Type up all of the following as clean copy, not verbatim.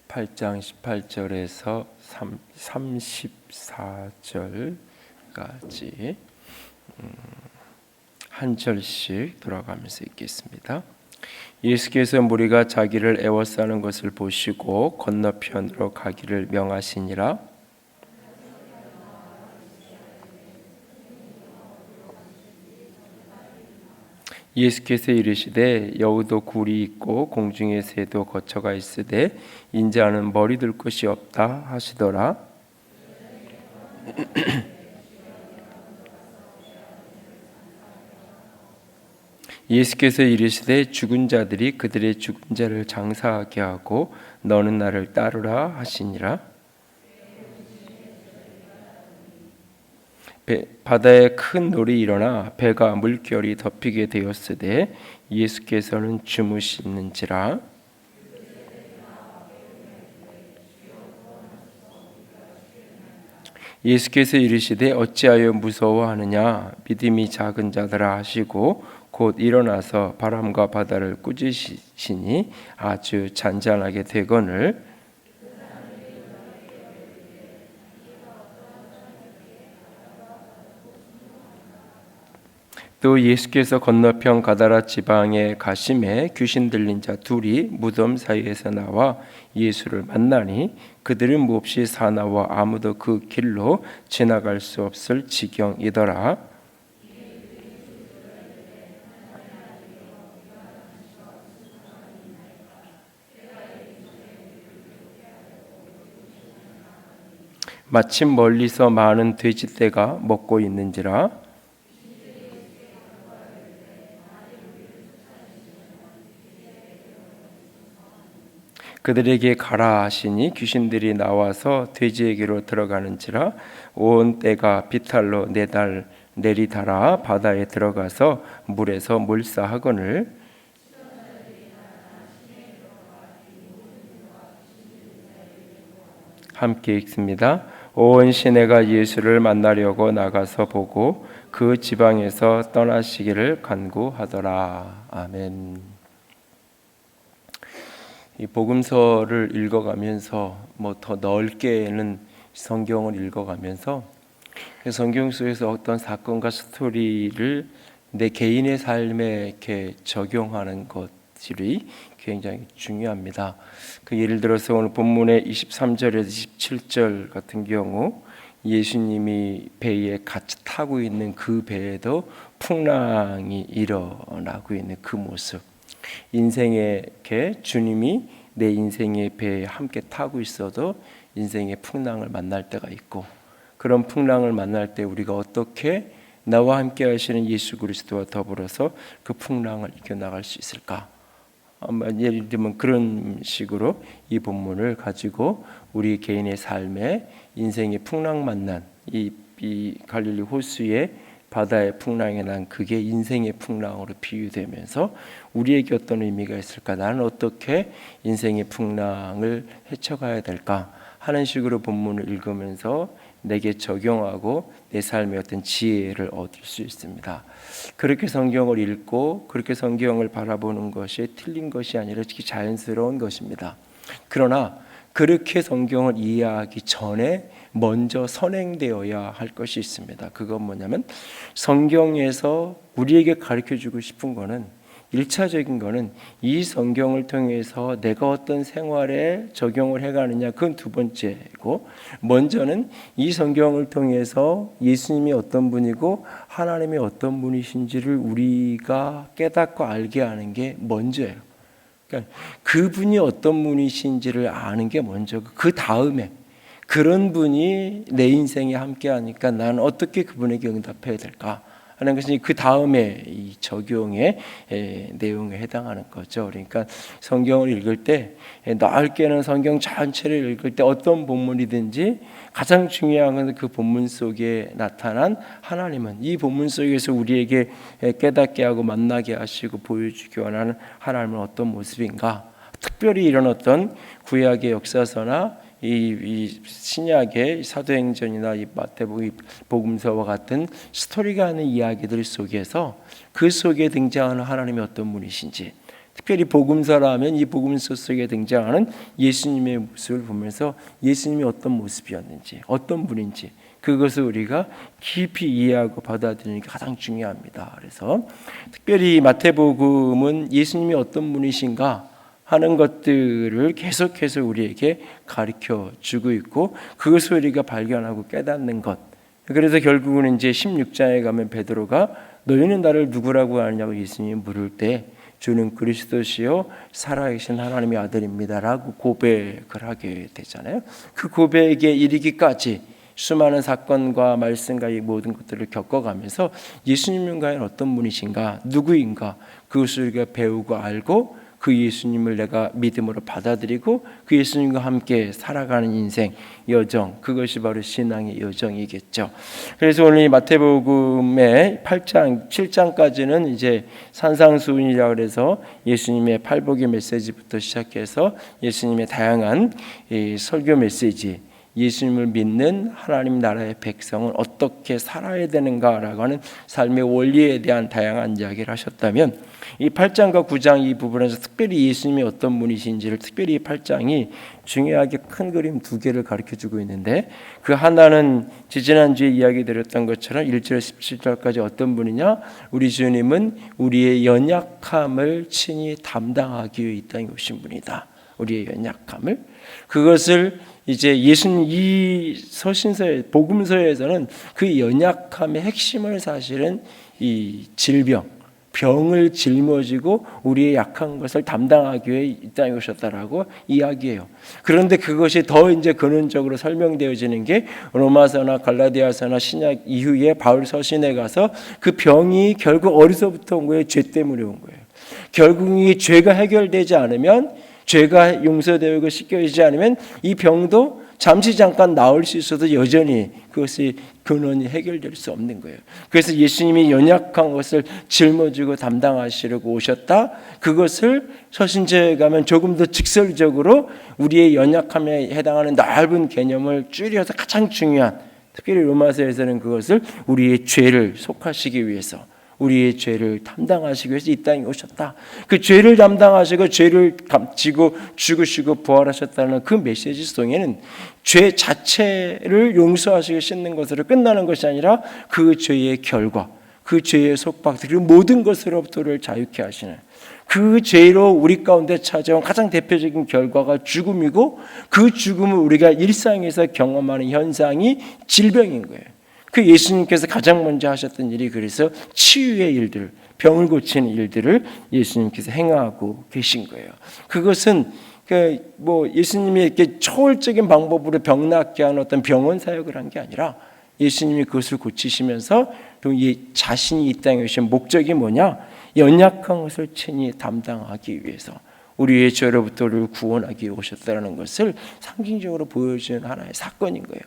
8장 18절에서 34절까지 한 절씩 돌아가면서 읽겠습니다. 예수께서 무리가 자기를 애워싸는 것을 보시고 건너편으로 가기를 명하시니라. 예수께서 이르시되 여우도 굴이 있고 공중의 새도 거처가 있으되 인자는 머리 둘 곳이 없다 하시더라. 예수께서 이르시되 죽은 자들이 그들의 죽은 자를 장사하게 하고 너는 나를 따르라 하시니라. 바다에 큰 놀이 일어나 배가 물결이 덮이게 되었으되 예수께서는 주무시는지라. 예수께서 이르시되 어찌하여 무서워하느냐 믿음이 작은 자들아 하시고 곧 일어나서 바람과 바다를 꾸짖으시니 아주 잔잔하게 되거늘 또 예수께서 건너편 가다라 지방에 가심에 귀신 들린 자 둘이 무덤 사이에서 나와 예수를 만나니 그들은 몹시 사나워 아무도 그 길로 지나갈 수 없을 지경이더라. 마침 멀리서 많은 돼지떼가 먹고 있는지라. 그들에게 가라 하시니 귀신들이 나와서 돼지에게로 들어가는지라. 온 떼가 비탈로 내리달아 바다에 들어가서 물에서 몰사하거늘 함께 읽습니다. 온 시내가 예수를 만나려고 나가서 보고 그 지방에서 떠나시기를 간구하더라. 아멘. 이 복음서를 읽어가면서 더 넓게는 성경을 읽어가면서 성경 속에서 어떤 사건과 스토리를 내 개인의 삶에 이렇게 적용하는 것들이 굉장히 중요합니다. 예를 들어서 오늘 본문의 23절에서 27절 같은 경우 예수님이 배에 같이 타고 있는 그 배에도 풍랑이 일어나고 있는 그 모습, 인생에 이렇게 주님이 내 인생의 배에 함께 타고 있어도 인생의 풍랑을 만날 때가 있고, 그런 풍랑을 만날 때 우리가 어떻게 나와 함께 하시는 예수 그리스도와 더불어서 그 풍랑을 이겨나갈 수 있을까? 예를 들면 그런 식으로 이 본문을 가지고 우리 개인의 삶에 인생의 풍랑 만난 이 갈릴리 호수의 바다의 풍랑이 난 그게 인생의 풍랑으로 비유되면서 우리에게 어떤 의미가 있을까? 나는 어떻게 인생의 풍랑을 헤쳐가야 될까? 하는 식으로 본문을 읽으면서 내게 적용하고 내 삶의 어떤 지혜를 얻을 수 있습니다. 그렇게 성경을 읽고 그렇게 성경을 바라보는 것이 틀린 것이 아니라 자연스러운 것입니다. 그러나 그렇게 성경을 이해하기 전에 먼저 선행되어야 할 것이 있습니다. 그건 뭐냐면 성경에서 우리에게 가르쳐주고 싶은 거는 1차적인 거는 이 성경을 통해서 내가 어떤 생활에 적용을 해가느냐, 그건 두 번째고, 먼저는 이 성경을 통해서 예수님이 어떤 분이고 하나님이 어떤 분이신지를 우리가 깨닫고 알게 하는 게 먼저예요. 그러니까 그분이 어떤 분이신지를 아는 게 먼저고, 그 다음에 그런 분이 내 인생에 함께 하니까 나는 어떻게 그분에게 응답해야 될까 하는 것이 그 다음에 이 적용의 내용에 해당하는 거죠. 그러니까 성경을 읽을 때 넓게는 성경 전체를 읽을 때 어떤 본문이든지 가장 중요한 것은 그 본문 속에 나타난 하나님은 이 본문 속에서 우리에게 깨닫게 하고 만나게 하시고 보여주기 원하는 하나님은 어떤 모습인가, 특별히 이런 어떤 구약의 역사서나 이 신약의 사도행전이나 이 마태복음서와 같은 스토리가 하는 이야기들 속에서 그 속에 등장하는 하나님이 어떤 분이신지, 특별히 복음서라면 이 복음서 속에 등장하는 예수님의 모습을 보면서 예수님이 어떤 모습이었는지, 어떤 분인지 그것을 우리가 깊이 이해하고 받아들이는 게 가장 중요합니다. 그래서 특별히 마태복음은 예수님이 어떤 분이신가 하는 것들을 계속해서 우리에게 가르쳐 주고 있고, 그것을 우리가 발견하고 깨닫는 것. 그래서 결국은 이제 16장에 가면 베드로가 너희는 나를 누구라고 하느냐고 예수님이 물을 때 주는 그리스도시요 살아계신 하나님의 아들입니다라고 고백을 하게 되잖아요. 그 고백에 이르기까지 수많은 사건과 말씀과 이 모든 것들을 겪어가면서 예수님은 과연 어떤 분이신가, 누구인가, 그것을 우리가 배우고 알고 그 예수님을 내가 믿음으로 받아들이고 그 예수님과 함께 살아가는 인생 여정, 그것이 바로 신앙의 여정이겠죠. 그래서 오늘 이 마태복음의 8장, 7장까지는 이제 산상수훈이라고 해서 예수님의 팔복의 메시지부터 시작해서 예수님의 다양한 설교 메시지, 예수님을 믿는 하나님 나라의 백성은 어떻게 살아야 되는가라고 하는 삶의 원리에 대한 다양한 이야기를 하셨다면, 이 8장과 9장 이 부분에서 특별히 예수님이 어떤 분이신지를 특별히 이 8장이 중요하게 큰 그림 두 개를 가르쳐주고 있는데, 그 하나는 지지난주에 이야기 드렸던 것처럼 1절 17절까지 어떤 분이냐, 우리 주님은 우리의 연약함을 친히 담당하기 위해 이 땅에 오신 분이다. 우리의 연약함을, 그것을 이제 예수님 이 서신서의 복음서에서는 그 연약함의 핵심을 사실은 이 질병, 병을 짊어지고 우리의 약한 것을 담당하기 위해 이 땅에 오셨다라고 이야기해요. 그런데 그것이 더 이제 근원적으로 설명되어지는 게 로마서나 갈라디아서나 신약 이후에 바울 서신에 가서 그 병이 결국 어디서부터 온 거예요? 죄 때문에 온 거예요. 결국 이 죄가 해결되지 않으면, 죄가 용서되고 씻겨지지 않으면 이 병도 잠시 잠깐 나을 수 있어도 여전히 그것이 근원이 해결될 수 없는 거예요. 그래서 예수님이 연약한 것을 짊어지고 담당하시려고 오셨다. 그것을 서신서에 가면 조금 더 직설적으로 우리의 연약함에 해당하는 넓은 개념을 줄여서 가장 중요한, 특별히 로마서에서는 그것을 우리의 죄를 속하시기 위해서, 우리의 죄를 담당하시기 위해서 이 땅에 오셨다. 그 죄를 담당하시고 죄를 지고 죽으시고 부활하셨다는 그 메시지 속에는 죄 자체를 용서하시고 씻는 것으로 끝나는 것이 아니라 그 죄의 결과, 그 죄의 속박들, 그 모든 것으로부터를 자유케 하시는, 그 죄로 우리 가운데 찾아온 가장 대표적인 결과가 죽음이고, 그 죽음을 우리가 일상에서 경험하는 현상이 질병인 거예요. 그 예수님께서 가장 먼저 하셨던 일이 그래서 치유의 일들, 병을 고치는 일들을 예수님께서 행하고 계신 거예요. 그것은 예수님이 이렇게 초월적인 방법으로 병 낫게 하는 어떤 병원 사역을 한 게 아니라, 예수님이 그것을 고치시면서 자신이 이 땅에 오신 목적이 뭐냐? 연약한 것을 친히 담당하기 위해서 우리의 죄로부터 우리를 구원하기 위해 오셨다는 것을 상징적으로 보여주는 하나의 사건인 거예요.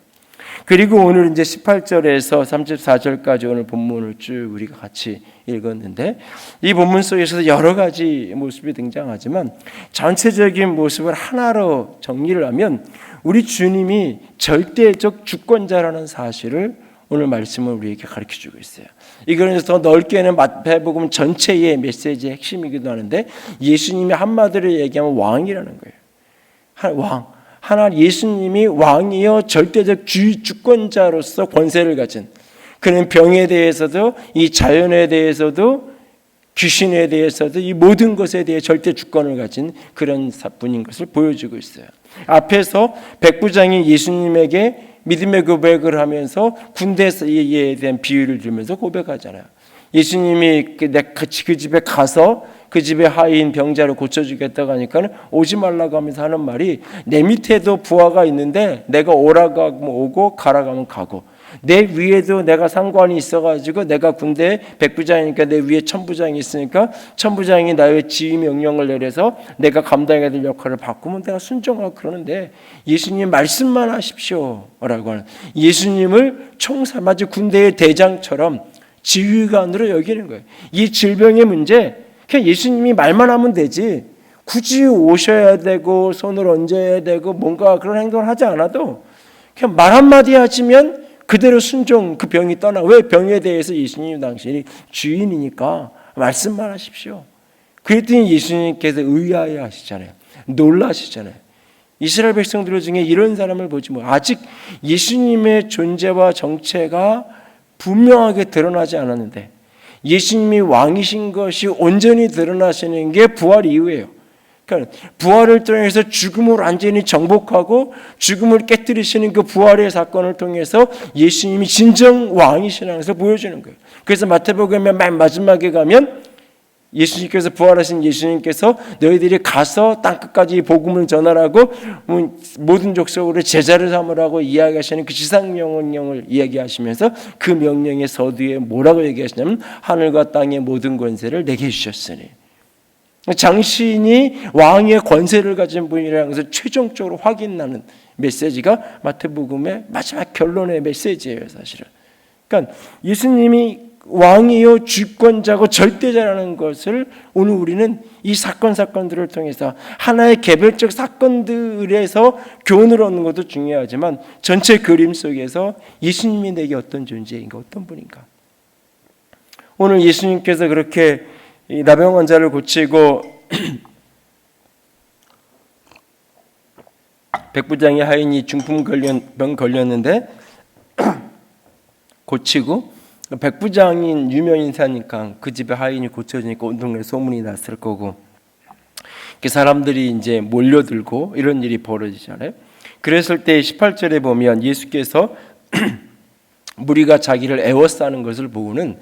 그리고 오늘 이제 18절에서 34절까지 오늘 본문을 쭉 우리가 같이 읽었는데, 이 본문 속에서 여러 가지 모습이 등장하지만 전체적인 모습을 하나로 정리를 하면 우리 주님이 절대적 주권자라는 사실을 오늘 말씀을 우리에게 가르쳐주고 있어요. 이거는 더 넓게는 마태복음 전체의 메시지의 핵심이기도 하는데, 예수님이 한마디로 얘기하면 왕이라는 거예요. 왕. 하나, 예수님이 왕이요 절대적 주권자로서 권세를 가진, 그는 병에 대해서도 이 자연에 대해서도 귀신에 대해서도 이 모든 것에 대해 절대 주권을 가진 그런 분인 것을 보여주고 있어요. 앞에서 백부장이 예수님에게 믿음의 고백을 하면서 군대에 대한 비유를 들면서 고백하잖아요. 예수님이 그 집에 가서 그 집에 하인 병자를 고쳐주겠다고 하니까 오지 말라고 하면서 하는 말이, 내 밑에도 부하가 있는데 내가 오라고 하면 오고 가라고 하면 가고, 내 위에도 내가 상관이 있어가지고 내가 군대 백부장이니까 내 위에 천부장이 있으니까 천부장이 나의 지휘 명령을 내려서 내가 감당해야 될 역할을 바꾸면 내가 순종하고 그러는데, 예수님 말씀만 하십시오 라고 하는, 예수님을 마치 군대의 대장처럼 지휘관으로 여기는 거예요. 이 질병의 문제, 그냥 예수님이 말만 하면 되지 굳이 오셔야 되고 손을 얹어야 되고 뭔가 그런 행동을 하지 않아도 그냥 말 한마디 하시면 그대로 순종, 그 병이 떠나. 왜? 병에 대해서 예수님 당신이 주인이니까 말씀만 하십시오. 그랬더니 예수님께서 의아해 하시잖아요. 놀라시잖아요. 이스라엘 백성들 중에 이런 사람을 보지 뭐 아직 예수님의 존재와 정체가 분명하게 드러나지 않았는데 예수님이 왕이신 것이 온전히 드러나시는 게 부활 이후예요. 그러니까 부활을 통해서 죽음을 완전히 정복하고 죽음을 깨뜨리시는 그 부활의 사건을 통해서 예수님이 진정 왕이시라는 것을 보여주는 거예요. 그래서 마태복음의 맨 마지막에 가면 예수님께서 부활하신 예수님께서 너희들이 가서 땅끝까지 복음을 전하라고 모든 족속으로 제자를 삼으라고 이야기하시는 그 지상명령을 이야기하시면서 그 명령의 서두에 뭐라고 얘기하시냐면 하늘과 땅의 모든 권세를 내게 주셨으니 당신이 왕의 권세를 가진 분이라는 것을 최종적으로 확인하는 메시지가 마태복음의 마지막 결론의 메시지예요. 사실은 그러니까 예수님이 왕이요 주권자고 절대자라는 것을 오늘 우리는 이 사건들을 통해서 하나의 개별적 사건들에서 교훈을 얻는 것도 중요하지만 전체 그림 속에서 예수님이 내게 어떤 존재인가, 어떤 분인가. 오늘 예수님께서 그렇게 나병 환자를 고치고 백부장의 하인이 중풍병 걸렸는데 고치고 백부장인 유명 인사니까 그 집에 하인이 고쳐지니까 온 동네 소문이 났을 거고 사람들이 이제 몰려들고 이런 일이 벌어지잖아요. 그랬을 때 18절에 보면 예수께서 무리가 자기를 애워싸는 것을 보고는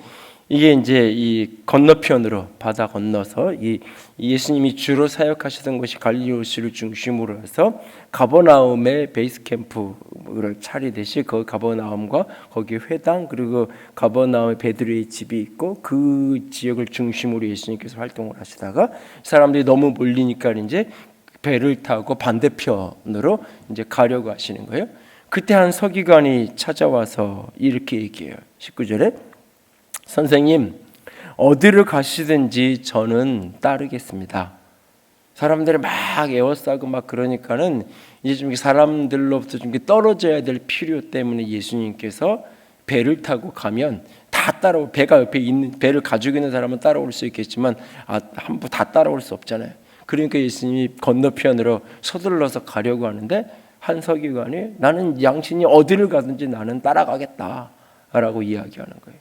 이게 이제 이 건너편으로 바다 건너서 이 예수님이 주로 사역하시던 곳이 갈릴리호시를 중심으로 해서 가버나움의 베이스 캠프를 차리듯이 그 가버나움과 거기 회당 그리고 가버나움의 베드로의 집이 있고 그 지역을 중심으로 예수님께서 활동을 하시다가 사람들이 너무 몰리니까 이제 배를 타고 반대편으로 이제 가려고 하시는 거예요. 그때 한 서기관이 찾아와서 이렇게 얘기해요. 19절에 선생님, 어디를 가시든지 저는 따르겠습니다. 사람들이 막 에워싸고 막 그러니까는 이제 좀 사람들로부터 좀 떨어져야 될 필요 때문에 예수님께서 배를 타고 가면 다 따라오. 배가 옆에 있는 배를 가지고 있는 사람은 따라올 수 있겠지만 한 번 다 따라올 수 없잖아요. 그러니까 예수님이 건너편으로 서둘러서 가려고 하는데 한 서기관이 나는 양신이 어디를 가든지 나는 따라가겠다라고 이야기하는 거예요.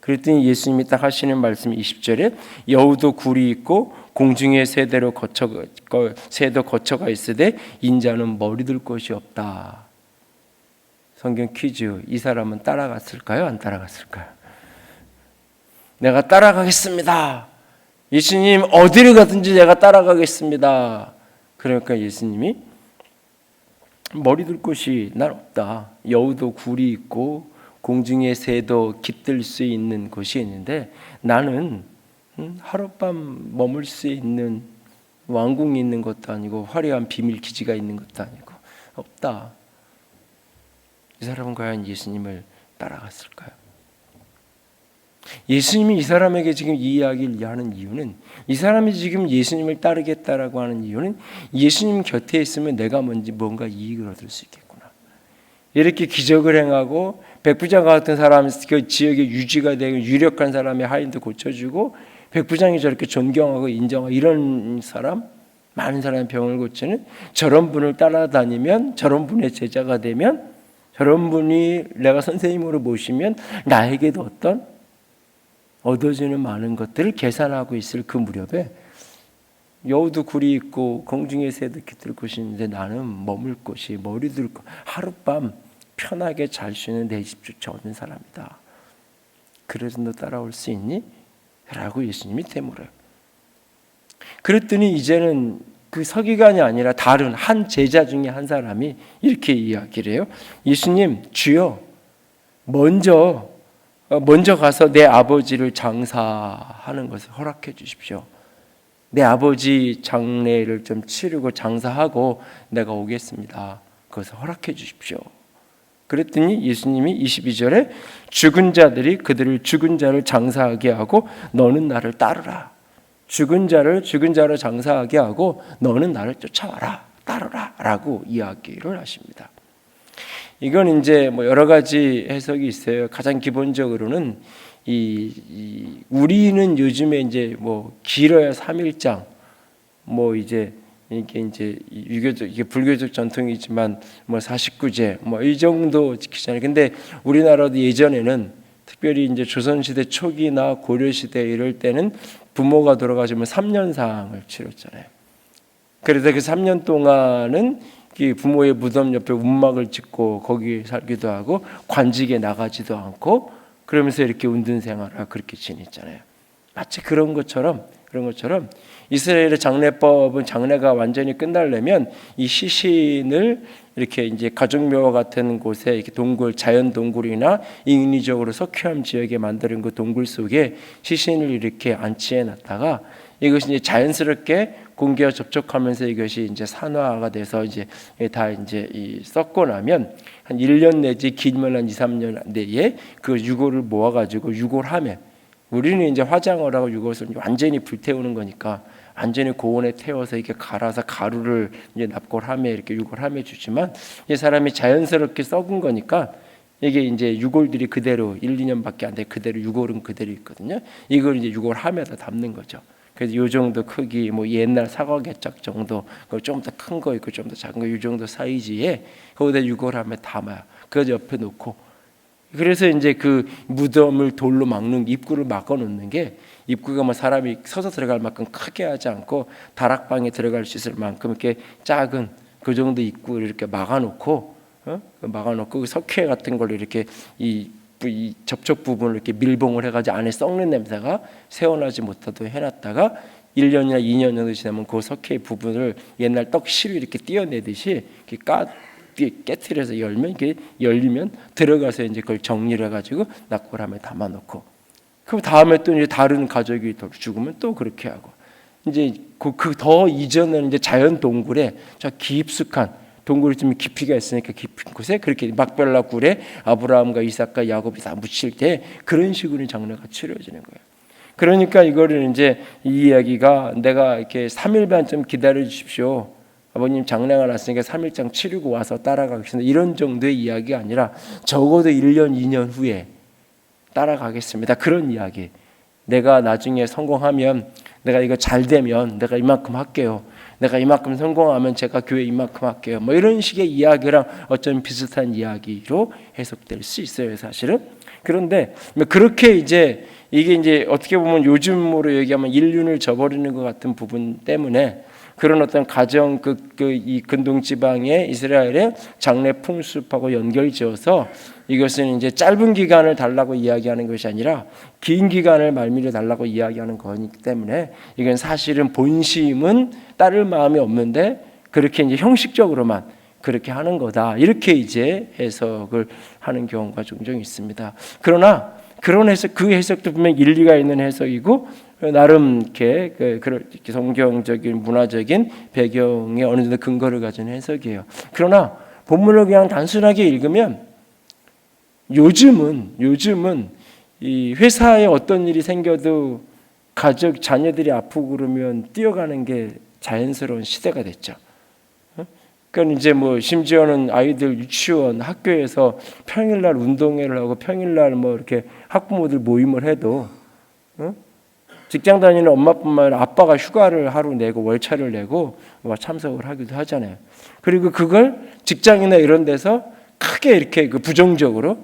그랬더니 예수님이 딱 하시는 말씀이 20절에 여우도 굴이 있고 공중의 새도 거처가 있으되 인자는 머리 둘 곳이 없다. 성경 퀴즈. 이 사람은 따라갔을까요? 안 따라갔을까요? 내가 따라가겠습니다. 예수님 어디를 가든지 내가 따라가겠습니다. 그러니까 예수님이 머리 둘 곳이 난 없다. 여우도 굴이 있고 공중의 새도 깃들 수 있는 곳이 있는데 나는 하룻밤 머물 수 있는 왕궁이 있는 것도 아니고 화려한 비밀 기지가 있는 것도 아니고 없다. 이 사람은 과연 예수님을 따라갔을까요? 예수님이 이 사람에게 지금 이 이야기를 하는 이유는 이 사람이 지금 예수님을 따르겠다라고 하는 이유는 예수님 곁에 있으면 내가 뭔가 이익을 얻을 수 있겠구나. 이렇게 기적을 행하고 백부장 같은 사람 그 지역에 유지가 되고 유력한 사람의 하인도 고쳐주고 백부장이 저렇게 존경하고 인정하고 이런 사람 많은 사람의 병을 고치는 저런 분을 따라다니면 저런 분의 제자가 되면 저런 분이 내가 선생님으로 모시면 나에게도 어떤 얻어지는 많은 것들을 계산하고 있을 그 무렵에 여우도 굴이 있고 공중의 새도 깃들 곳이 있는데 나는 머물 곳이 머리 둘 곳 하룻밤 편하게 잘 수 있는 내 집조차 없는 사람이다. 그래서 너 따라올 수 있니? 라고 예수님이 되물어요. 그랬더니 이제는 그 서기관이 아니라 다른 한 제자 중에 한 사람이 이렇게 이야기를 해요. 예수님, 주여, 먼저 가서 내 아버지를 장사하는 것을 허락해 주십시오. 내 아버지 장례를 좀 치르고 장사하고 내가 오겠습니다. 그것을 허락해 주십시오. 그랬더니 예수님이 22절에 죽은 자들이 그들을 죽은 자를 장사하게 하고 너는 나를 따르라. 죽은 자로 장사하게 하고 너는 나를 쫓아와라. 따르라. 라고 이야기를 하십니다. 이건 이제 여러 가지 해석이 있어요. 가장 기본적으로는 우리는 요즘에 이제 뭐 길어야 3일장, 뭐 이제 이게 유교적, 이게 불교적 전통이지만 뭐 49제 뭐 이 정도 지키잖아요. 근데 우리나라도 예전에는 특별히 이제 조선시대 초기나 고려시대 이럴 때는 부모가 돌아가시면 3년상을 치렀잖아요. 그래서 그 3년 동안은 부모의 무덤 옆에 움막을 짓고 거기 살기도 하고 관직에 나가지도 않고 그러면서 이렇게 운둔 생활을 그렇게 지냈잖아요. 마치 그런 것처럼 이스라엘의 장례법은 장례가 완전히 끝나려면 이 시신을 이렇게 이제 가족묘와 같은 곳에 이렇게 동굴, 자연 동굴이나 인위적으로 석회암 지역에 만드는 그 동굴 속에 시신을 이렇게 안치해 놨다가 이것이 이제 자연스럽게 공기와 접촉하면서 이것이 이제 산화가 돼서 이제 다 이제 썩고 나면 한 1년 내지 길면 한 2, 3년 내에 그 유골을 모아 가지고 유골함에, 우리는 이제 화장을 하고 유골을 완전히 불태우는 거니까 완전히 고온에 태워서 이렇게 갈아서 가루를 이제 납골함에 이렇게 유골함에 주지만 이 사람이 자연스럽게 썩은 거니까 이게 이제 유골들이 그대로 1, 2년밖에 안 돼 그대로 유골은 그대로 있거든요. 이걸 이제 유골함에다 담는 거죠. 그래서 이 정도 크기, 뭐 옛날 사과 개짝 정도, 좀 더 큰 거 있고 좀 더 작은 거, 이 정도 사이즈에 거기다 유골함에 담아요. 그 옆에 놓고, 그래서 이제 그 무덤을 돌로 막는 입구를 막아 놓는 게, 입구가 뭐 사람이 서서 들어갈 만큼 크게 하지 않고 다락방에 들어갈 수 있을 만큼 이렇게 작은 그 정도 입구를 이렇게 막아 놓고, 그 석회 같은 걸 이렇게 이 접촉 부분을 이렇게 밀봉을 해가지고 안에 썩는 냄새가 새어나지 못하도록 해놨다가 1년이나 2년 정도 지나면 그 석회 부분을 옛날 떡실을 이렇게 띄어내듯이 이렇게 깨트려서 열면, 이게 열리면 들어가서 이제 그걸 정리를 해가지고 납골함에 담아놓고, 그 다음에 또 이제 다른 가족이 죽으면 또 그렇게 하고, 이제 그 더 이전에는 이제 자연 동굴에 저 깊숙한 동굴이 좀 깊이가 있으니까 깊은 곳에 그렇게 막벨라 굴에 아브라함과 이삭과 야곱이 다 묻힐 때 그런 식으로 장례가 치러지는 거예요. 그러니까 이거를 이제 이 이야기가, 내가 이렇게 3일 반 좀 기다려 주십시오, 아버님 장례가 났으니까 3일장 치르고 와서 따라가겠습니다, 이런 정도의 이야기가 아니라 적어도 1년 2년 후에 따라가겠습니다, 그런 이야기. 내가 나중에 성공하면, 내가 이거 잘 되면 내가 이만큼 할게요, 내가 이만큼 성공하면 제가 교회 이만큼 할게요, 뭐 이런 식의 이야기랑 어쩌면 비슷한 이야기로 해석될 수 있어요, 사실은. 그런데 그렇게 이제 이게 이제 어떻게 보면 요즘으로 얘기하면 인륜을 저버리는 것 같은 부분 때문에 그런 어떤 가정 이 근동 지방의 이스라엘의 장례 풍습하고 연결지어서 이것은 이제 짧은 기간을 달라고 이야기하는 것이 아니라 긴 기간을 말미를 달라고 이야기하는 거기 때문에 이건 사실은 본심은 따를 마음이 없는데 그렇게 이제 형식적으로만 그렇게 하는 거다, 이렇게 이제 해석을 하는 경우가 종종 있습니다. 그러나 그런 해석, 그 해석도 분명 일리가 있는 해석이고 나름 이렇게 성경적인 문화적인 배경에 어느 정도 근거를 가진 해석이에요. 그러나 본문을 그냥 단순하게 읽으면 요즘은 이 회사에 어떤 일이 생겨도 가족 자녀들이 아프고 그러면 뛰어가는 게 자연스러운 시대가 됐죠. 그러니까 이제 뭐 심지어는 아이들 유치원, 학교에서 평일날 운동회를 하고 평일날 뭐 이렇게 학부모들 모임을 해도 직장 다니는 엄마뿐만 아니라 아빠가 휴가를 하루 내고 월차를 내고 참석을 하기도 하잖아요. 그리고 그걸 직장이나 이런 데서 크게 이렇게 부정적으로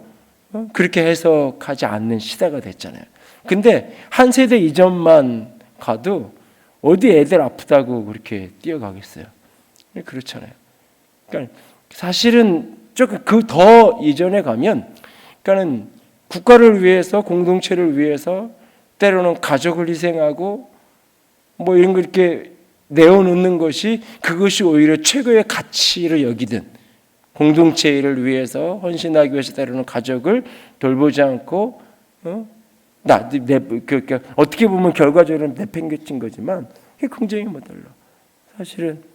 그렇게 해석하지 않는 시대가 됐잖아요. 근데 한 세대 이전만 가도 어디 애들 아프다고 그렇게 뛰어가겠어요? 그렇잖아요. 그러니까 사실은 조금 그 더 이전에 가면, 그러니까는 국가를 위해서, 공동체를 위해서 때로는 가족을 희생하고 뭐 이런 거 이렇게 내어놓는 것이, 그것이 오히려 최고의 가치를 여기든, 공동체 일을 위해서 헌신하기 위해서 때로는 가족을 돌보지 않고 어떻게 보면 결과적으로는 내팽개친 거지만 그게 굉장히 못달라. 사실은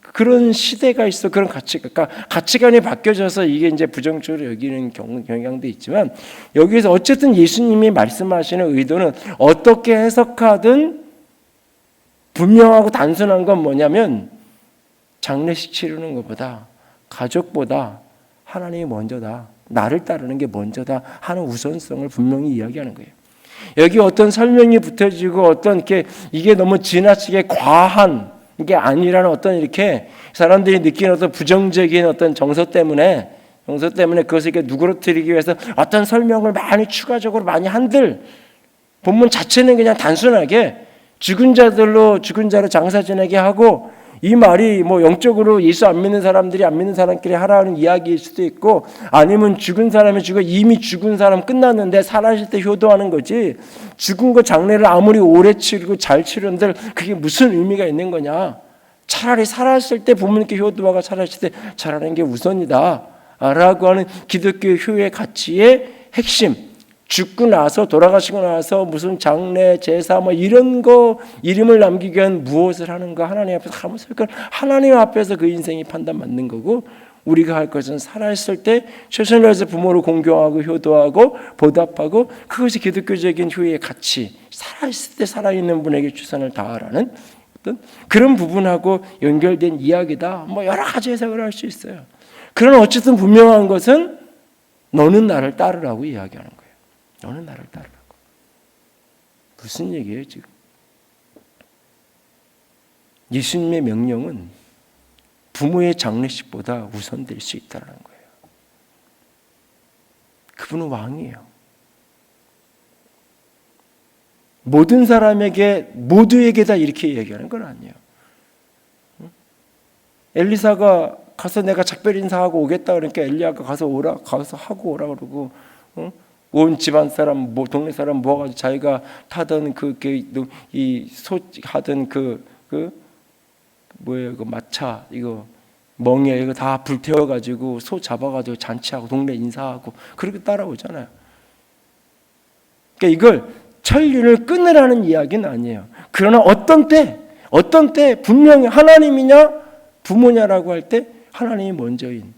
그런 시대가 있어. 그런 가치관이 바뀌어져서 이게 이제 부정적으로 여기는 경향도 있지만, 여기에서 어쨌든 예수님이 말씀하시는 의도는 어떻게 해석하든 분명하고 단순한 건 뭐냐면, 장례식 치르는 것보다 가족보다 하나님이 먼저다, 나를 따르는 게 먼저다 하는 우선성을 분명히 이야기하는 거예요. 여기 어떤 설명이 붙어지고 어떤 이게 너무 지나치게 과한 게 아니라는 어떤 이렇게 사람들이 느끼는 어떤 부정적인 어떤 정서 때문에 그것을 이렇게 누그러뜨리기 위해서 어떤 설명을 많이 추가적으로 많이 한들 본문 자체는 그냥 단순하게 죽은 자로 장사 지내게 하고 이 말이 뭐 영적으로 예수 안 믿는 사람들이 안 믿는 사람끼리 하라는 이야기일 수도 있고 아니면 죽은 사람이 죽어 이미 죽은 사람 끝났는데 살아있을 때 효도하는 거지 죽은 거 장례를 아무리 오래 치르고 잘 치른들 그게 무슨 의미가 있는 거냐. 차라리 살아있을 때 부모님께 효도하고 살아있을 때 잘하는 게 우선이다 라고 하는 기독교 효의 가치의 핵심. 죽고 나서 돌아가시고 나서 무슨 장례 제사 뭐 이런 거 이름을 남기기 위한 무엇을 하는가 하나님 앞에서 하면서 하나님 앞에서 그 인생이 판단받는 거고 우리가 할 것은 살아있을 때 최선을 다해서 부모를 공경하고 효도하고 보답하고 그것이 기독교적인 효의 가치. 살아있을 때 살아있는 분에게 최선을 다하라는 어떤 그런 부분하고 연결된 이야기다. 뭐 여러 가지 해석을 할 수 있어요. 그러나 어쨌든 분명한 것은 너는 나를 따르라고 이야기하는 거예요. 너는 나를 따르라고. 무슨 얘기예요 지금? 예수님의 명령은 부모의 장례식보다 우선될 수 있다는 거예요. 그분은 왕이에요. 모든 사람에게 모두에게 다 이렇게 얘기하는 건 아니에요. 엘리사가 가서 내가 작별 인사하고 오겠다 그러니까 엘리야가 가서 하고 오라 그러고 온 집안 사람, 동네 사람 모아가지고 자기가 타던 이 소 하던 뭐예요? 그 마차 이거 멍에 이거 다 불태워가지고 소 잡아가지고 잔치하고 동네 인사하고 그렇게 따라오잖아요. 그러니까 이걸 천륜을 끊으라는 이야기는 아니에요. 그러나 어떤 때 분명히 하나님이냐 부모냐라고 할 때 하나님이 먼저인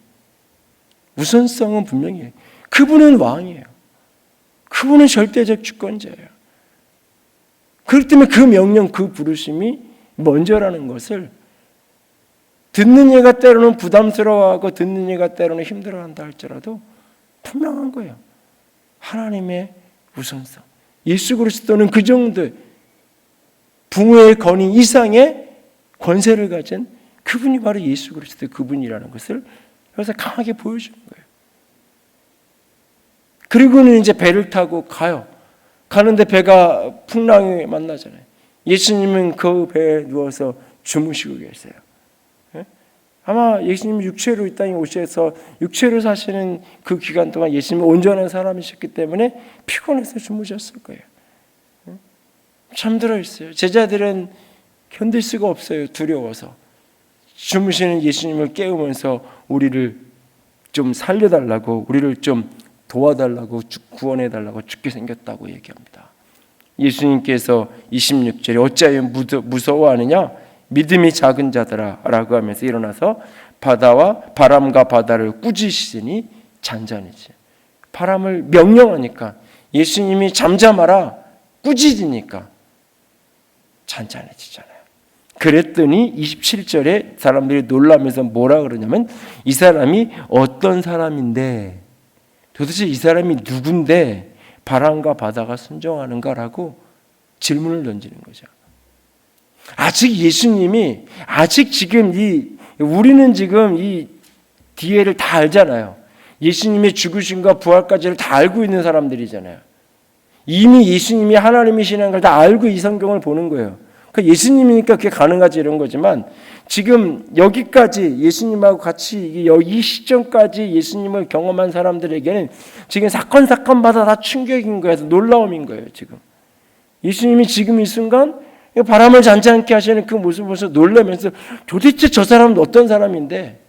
우선성은 분명히 그분은 왕이에요. 그분은 절대적 주권자예요. 그렇기 때문에 그 명령, 그 부르심이 먼저라는 것을 듣는 이가 때로는 부담스러워하고 듣는 이가 때로는 힘들어한다 할지라도 분명한 거예요. 하나님의 우선성. 예수 그리스도는 그 정도의 부모의 권위 이상의 권세를 가진 그분이 바로 예수 그리스도 그분이라는 것을 여기서 강하게 보여주는 거예요. 그리고는 이제 배를 타고 가요. 가는데 배가 풍랑이 만나잖아요. 예수님은 그 배에 누워서 주무시고 계세요. 아마 예수님이 육체로 이 땅에 오셔서 육체로 사시는 그 기간 동안 예수님은 온전한 사람이셨기 때문에 피곤해서 주무셨을 거예요. 잠들어 있어요. 제자들은 견딜 수가 없어요. 두려워서. 주무시는 예수님을 깨우면서 우리를 좀 살려달라고, 우리를 좀 도와달라고, 구원해달라고 죽게 생겼다고 얘기합니다. 예수님께서 26절에 어찌하여 무서워하느냐? 믿음이 작은 자들아 라고 하면서 일어나서 바람과 바다를 꾸짖으시니 잔잔해지. 바람을 명령하니까 예수님이 잠잠하라 꾸짖으니까 잔잔해지잖아요. 그랬더니 27절에 사람들이 놀라면서 뭐라 그러냐면 이 사람이 어떤 사람인데 도대체 이 사람이 누군데 바람과 바다가 순종하는가라고 질문을 던지는 거죠. 아직 예수님이 우리는 지금 이 뒤에를 다 알잖아요. 예수님의 죽으심과 부활까지를 다 알고 있는 사람들이잖아요. 이미 예수님이 하나님이시라는 걸 다 알고 이 성경을 보는 거예요. 그러니까 예수님이니까 그게 가능하지 이런 거지만 지금 여기까지 예수님하고 같이 이 시점까지 예수님을 경험한 사람들에게는 지금 사건마다 다 충격인 거예요. 놀라움인 거예요. 지금 예수님이 지금 이 순간 바람을 잔잔케 하시는 그 모습을 보면서 놀라면서 도대체 저 사람은 어떤 사람인데,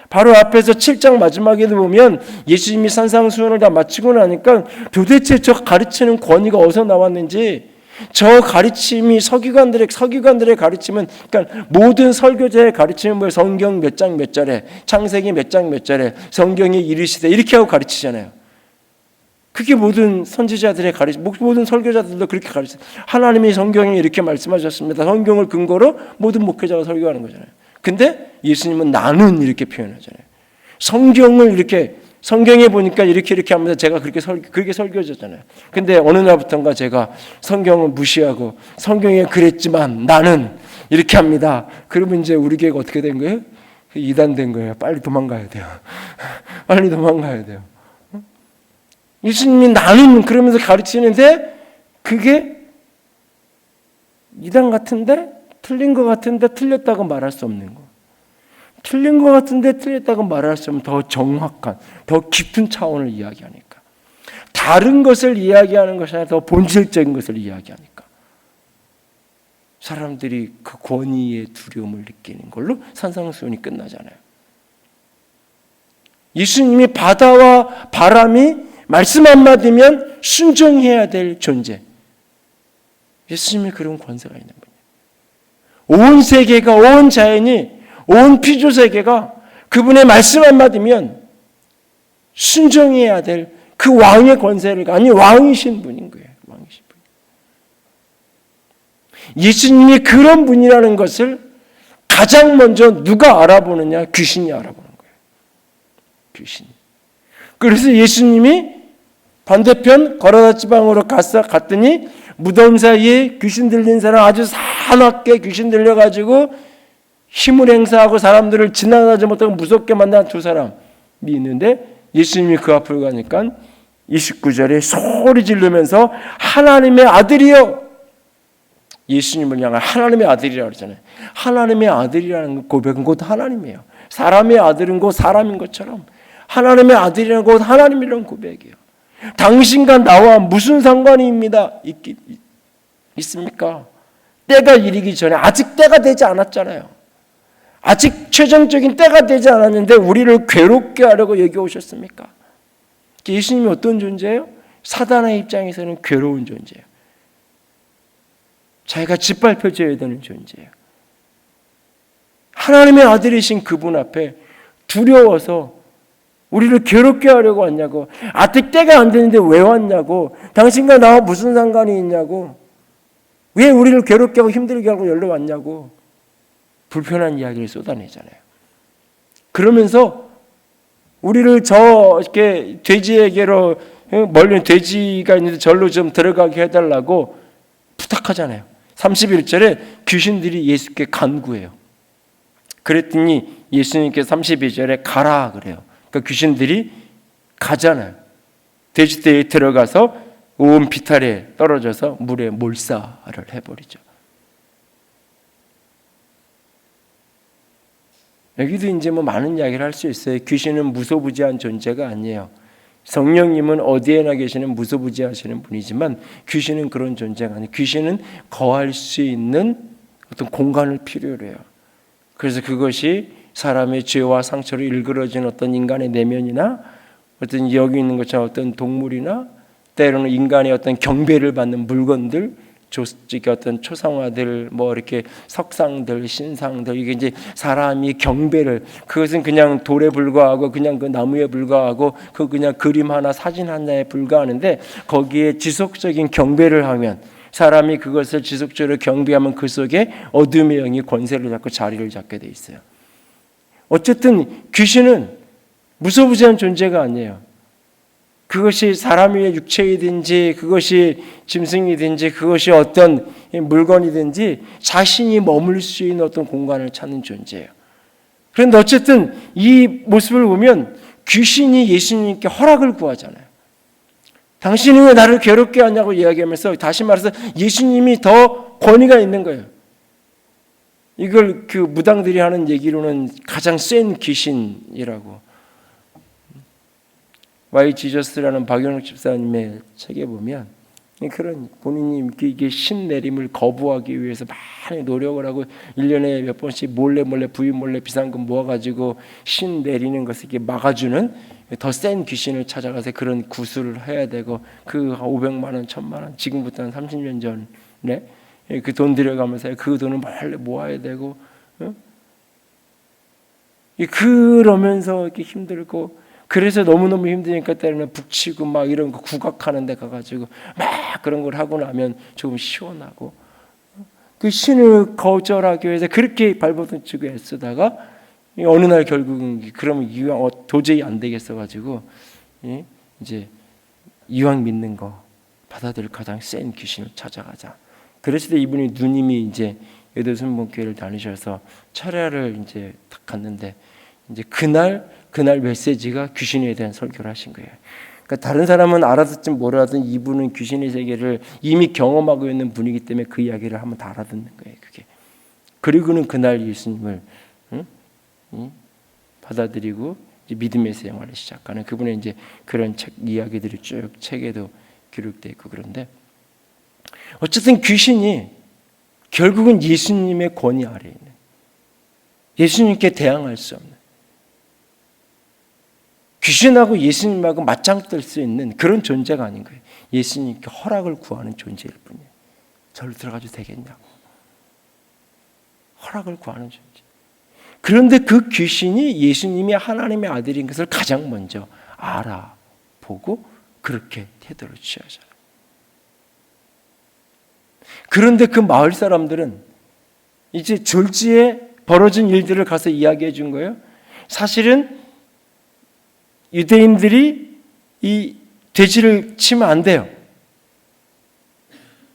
바로 앞에서 7장 마지막에도 보면 예수님이 산상수훈을 다 마치고 나니까 도대체 저 가르치는 권위가 어디서 나왔는지, 저 가르침이 서기관들의 가르침은, 그러니까 모든 설교자의 가르침은 뭐 성경 몇 장 몇 절에, 창세기 몇 장 몇 절에, 성경이 이르시되 이렇게 하고 가르치잖아요. 그게 모든 선지자들의 가르침, 모든 설교자들도 그렇게 가르쳐요. 하나님이 성경에 이렇게 말씀하셨습니다. 성경을 근거로 모든 목회자가 설교하는 거잖아요. 근데 예수님은 나는 이렇게 표현하잖아요. 성경을 이렇게 성경에 보니까 이렇게 하면서 제가 그렇게 설교했잖아요. 근데 어느 날부터인가 제가 성경을 무시하고 성경에 그랬지만 나는 이렇게 합니다. 그러면 이제 우리 교회가 어떻게 된 거예요? 이단된 거예요. 빨리 도망가야 돼요. 빨리 도망가야 돼요. 예수님이 나는 그러면서 가르치는데 그게 이단 같은데 틀린 것 같은데 틀렸다고 말할 수 없는 거. 틀린 것 같은데 틀렸다고 말할 수 없는 더 정확한, 더 깊은 차원을 이야기하니까. 다른 것을 이야기하는 것이 아니라 더 본질적인 것을 이야기하니까. 사람들이 그 권위의 두려움을 느끼는 걸로 산상수훈이 끝나잖아요. 예수님이 바다와 바람이 말씀 한마디면 순종해야 될 존재. 예수님이 그런 권세가 있는 분이에요. 온 세계가, 온 자연이, 온 피조세계가 그분의 말씀 한마디면 순종해야 될 그 왕의 권세를, 아니 왕이신 분인 거예요. 왕이신 분. 예수님이 그런 분이라는 것을 가장 먼저 누가 알아보느냐? 귀신이 알아보는 거예요. 귀신이. 그래서 예수님이 반대편 거라다 지방으로 갔더니 무덤 사이에 귀신 들린 사람, 아주 사납게 귀신 들려가지고 힘을 행사하고 사람들을 지나가지 못하고 무섭게 만난 두 사람이 있는데, 예수님이 그 앞을 가니까 29절에 소리 지르면서 하나님의 아들이요. 예수님을 향한 하나님의 아들이라고 그러잖아요. 하나님의 아들이라는 고백은 곧 하나님이에요. 사람의 아들은 곧 사람인 것처럼 하나님의 아들이라는 곧 하나님이라는 고백이에요. 당신과 나와 무슨 상관이 있습니까? 때가 이르기 전에, 아직 때가 되지 않았잖아요. 아직 최종적인 때가 되지 않았는데 우리를 괴롭게 하려고 여기 오셨습니까? 예수님이 어떤 존재예요? 사단의 입장에서는 괴로운 존재예요. 자기가 짓밟혀져야 되는 존재예요. 하나님의 아들이신 그분 앞에 두려워서 우리를 괴롭게 하려고 왔냐고, 아직 때가 안 되는데 왜 왔냐고, 당신과 나와 무슨 상관이 있냐고, 왜 우리를 괴롭게 하고 힘들게 하고 열러 왔냐고 불편한 이야기를 쏟아내잖아요. 그러면서 우리를 이렇게 돼지에게로, 멀리 돼지가 있는데 절로 좀 들어가게 해달라고 부탁하잖아요. 31절에 귀신들이 예수께 간구해요. 그랬더니 예수님께서 32절에 가라 그래요. 그러니까 귀신들이 가잖아요. 돼지떼에 들어가서 온 비탈에 떨어져서 물에 몰사를 해버리죠. 여기도 이제 많은 이야기를 할 수 있어요. 귀신은 무소부지한 존재가 아니에요. 성령님은 어디에나 계시는 무소부지하시는 분이지만 귀신은 그런 존재가 아니에요. 귀신은 거할 수 있는 어떤 공간을 필요로 해요. 그래서 그것이 사람의 죄와 상처로 일그러진 어떤 인간의 내면이나 어떤 여기 있는 것처럼 어떤 동물이나 때로는 인간의 어떤 경배를 받는 물건들, 어떤 초상화들, 이렇게 석상들, 신상들, 이게 이제 사람이 경배를, 그것은 그냥 돌에 불과하고 그냥 그 나무에 불과하고 그 그냥 그림 하나, 사진 하나에 불과하는데, 거기에 지속적인 경배를 하면, 사람이 그것을 지속적으로 경배하면 그 속에 어둠의 영이 권세를 잡고 자리를 잡게 돼 있어요. 어쨌든 귀신은 무소부지한 존재가 아니에요. 그것이 사람의 육체이든지 그것이 짐승이든지 그것이 어떤 물건이든지 자신이 머물 수 있는 어떤 공간을 찾는 존재예요. 그런데 어쨌든 이 모습을 보면 귀신이 예수님께 허락을 구하잖아요. 당신이 왜 나를 괴롭게 하냐고 이야기하면서, 다시 말해서 예수님이 더 권위가 있는 거예요. 이걸 그 무당들이 하는 얘기로는 가장 센 귀신이라고. Why Jesus라는 박영록 집사님의 책에 보면 그런 본인이 이게 신 내림을 거부하기 위해서 많이 노력을 하고 1년에 몇 번씩 몰래 부인 몰래 비상금 모아가지고 신 내리는 것을 이렇게 막아주는 더 센 귀신을 찾아가서 그런 구술을 해야 되고, 그 500만 원, 1000만 원, 지금부터 한 30년 전에 그 돈 들여가면서 그 돈을 몰래 모아야 되고, 그러면서 이렇게 힘들고, 그래서 너무너무 힘드니까 때로는 북치고 막 이런 거 국악하는 데 가가지고 막 그런 걸 하고 나면 조금 시원하고, 그 신을 거절하기 위해서 그렇게 발버둥 치고 애쓰다가 어느 날 결국은 그러면 이왕 도저히 안 되겠어 가지고 이제 이왕 믿는 거 받아들일 가장 센 귀신을 찾아가자. 그랬을 때 이분이 누님이 이제 여도순복교회를 다니셔서 철야를 이제 딱 갔는데 이제 그날 메시지가 귀신에 대한 설교를 하신 거예요. 그러니까 다른 사람은 알아듣든 뭐라든 이분은 귀신의 세계를 이미 경험하고 있는 분이기 때문에 그 이야기를 한번 다 알아듣는 거예요. 그게. 그리고는 그날 예수님을 받아들이고 이제 믿음의 생활을 시작하는 그분의 이제 그런 책 이야기들이 쭉 책에도 기록되어 있고 그런데 어쨌든 귀신이 결국은 예수님의 권위 아래에 있는 예수님께 대항할 수 없는 귀신하고 예수님하고 맞짱 뜰 수 있는 그런 존재가 아닌 거예요. 예수님께 허락을 구하는 존재일 뿐이에요. 저를 들어가도 되겠냐고 허락을 구하는 존재. 그런데 그 귀신이 예수님이 하나님의 아들인 것을 가장 먼저 알아보고 그렇게 태도를 취하잖아요. 그런데 그 마을 사람들은 이제 졸지에 벌어진 일들을 가서 이야기해 준 거예요. 사실은 유대인들이 이 돼지를 치면 안 돼요.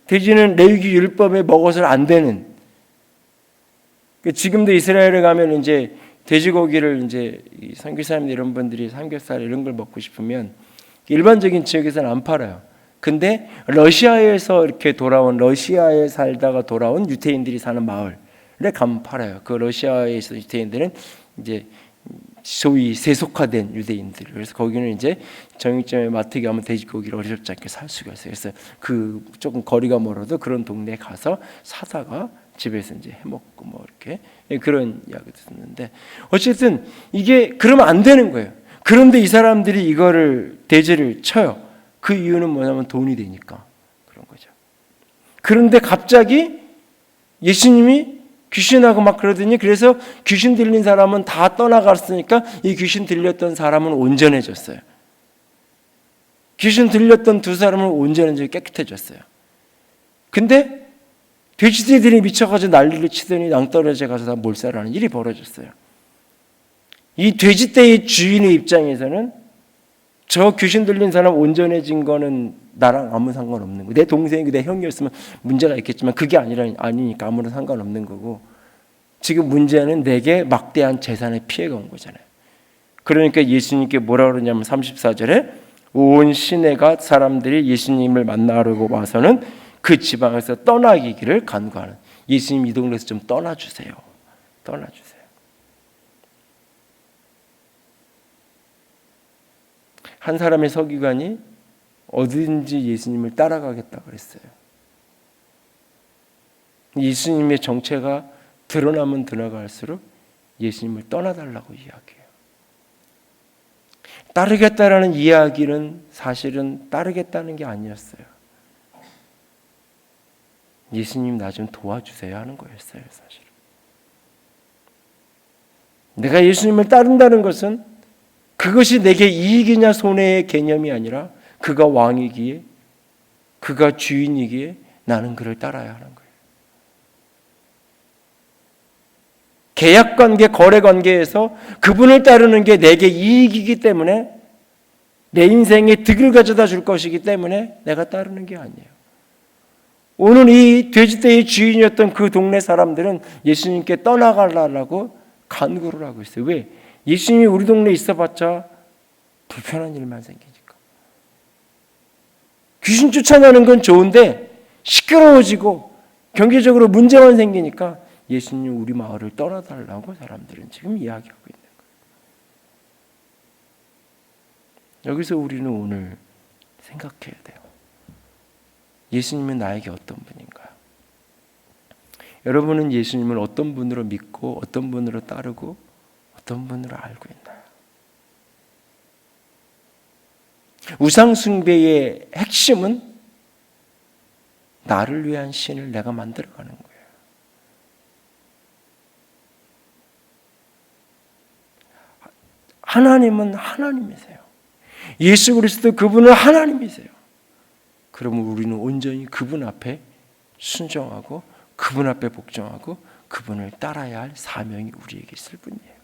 돼지는 레위기 율법에 먹어서는 안 되는. 지금도 이스라엘에 가면 이제 돼지고기를 이제 선교 사람들 이런 분들이 삼겹살 이런 걸 먹고 싶으면 일반적인 지역에서는 안 팔아요. 근데 러시아에서 이렇게 돌아온 러시아에 살다가 돌아온 유대인들이 사는 마을에 가면 팔아요. 그 러시아에서 유대인들은 이제 소위 세속화된 유대인들. 그래서 거기는 이제 정육점에 마트에 가면 돼지고기를 어렵지 않게 살 수가 있어요. 그래서 그 조금 거리가 멀어도 그런 동네에 가서 사다가 집에서 이제 해먹고 뭐 이렇게 그런 이야기도 듣는데 어쨌든 이게 그러면 안 되는 거예요. 그런데 이 사람들이 이거를 돼지를 쳐요. 그 이유는 뭐냐면 돈이 되니까 그런 거죠. 그런데 갑자기 예수님이 귀신하고 막 그러더니 그래서 귀신 들린 사람은 다 떠나갔으니까 이 귀신 들렸던 사람은 온전해졌어요. 귀신 들렸던 두 사람은 온전해지고 깨끗해졌어요. 근데 돼지들이 미쳐가지고 난리를 치더니 낭떠러지에 가서 다 몰살하는 일이 벌어졌어요. 이 돼지떼의 주인의 입장에서는 저 귀신 들린 사람 온전해진 거는 나랑 아무 상관없는 거. 내 동생이 내 형이었으면 문제가 있겠지만 그게 아니니까 아무런 상관없는 거고 지금 문제는 내게 막대한 재산의 피해가 온 거잖아요. 그러니까 예수님께 뭐라 그러냐면 34절에 온 시내가 사람들이 예수님을 만나려고 와서는 그 지방에서 떠나기를 간구하는 예수님 이 동네에서 좀 떠나주세요. 떠나주세요. 한 사람의 서기관이 어디든지 예수님을 따라가겠다 그랬어요. 예수님의 정체가 드러나면 드러갈수록 예수님을 떠나달라고 이야기해요. 따르겠다라는 이야기는 사실은 따르겠다는 게 아니었어요. 예수님 나 좀 도와주세요 하는 거였어요. 사실은. 내가 예수님을 따른다는 것은 그것이 내게 이익이냐 손해의 개념이 아니라 그가 왕이기에 그가 주인이기에 나는 그를 따라야 하는 거예요. 계약관계, 거래관계에서 그분을 따르는 게 내게 이익이기 때문에 내 인생에 득을 가져다 줄 것이기 때문에 내가 따르는 게 아니에요. 오늘 이 돼지떼의 주인이었던 그 동네 사람들은 예수님께 떠나가려고 간구를 하고 있어요. 왜? 예수님이 우리 동네에 있어봤자 불편한 일만 생기니까. 귀신 쫓아내는 건 좋은데 시끄러워지고 경제적으로 문제만 생기니까 예수님 우리 마을을 떠나달라고 사람들은 지금 이야기하고 있는 거예요. 여기서 우리는 오늘 생각해야 돼요. 예수님은 나에게 어떤 분인가요? 여러분은 예수님을 어떤 분으로 믿고 어떤 분으로 따르고 어떤 분으로 알고 있나요? 우상 숭배의 핵심은 나를 위한 신을 내가 만들어가는 거예요. 하나님은 하나님이세요. 예수 그리스도 그분은 하나님이세요. 그러면 우리는 온전히 그분 앞에 순종하고 그분 앞에 복종하고 그분을 따라야 할 사명이 우리에게 있을 뿐이에요.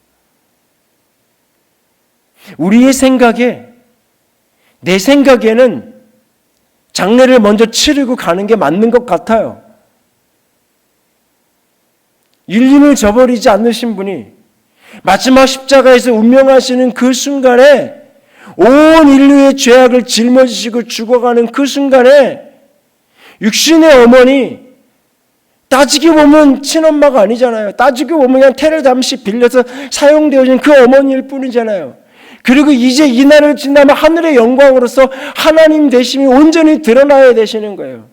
우리의 생각에, 내 생각에는 장례를 먼저 치르고 가는 게 맞는 것 같아요. 인륜을 저버리지 않으신 분이 마지막 십자가에서 운명하시는 그 순간에 온 인류의 죄악을 짊어지시고 죽어가는 그 순간에 육신의 어머니, 따지게 보면 친엄마가 아니잖아요. 따지게 보면 그냥 태를 잠시 빌려서 사용되어진 그 어머니일 뿐이잖아요. 그리고 이제 이 날을 지나면 하늘의 영광으로서 하나님 되심이 온전히 드러나야 되시는 거예요.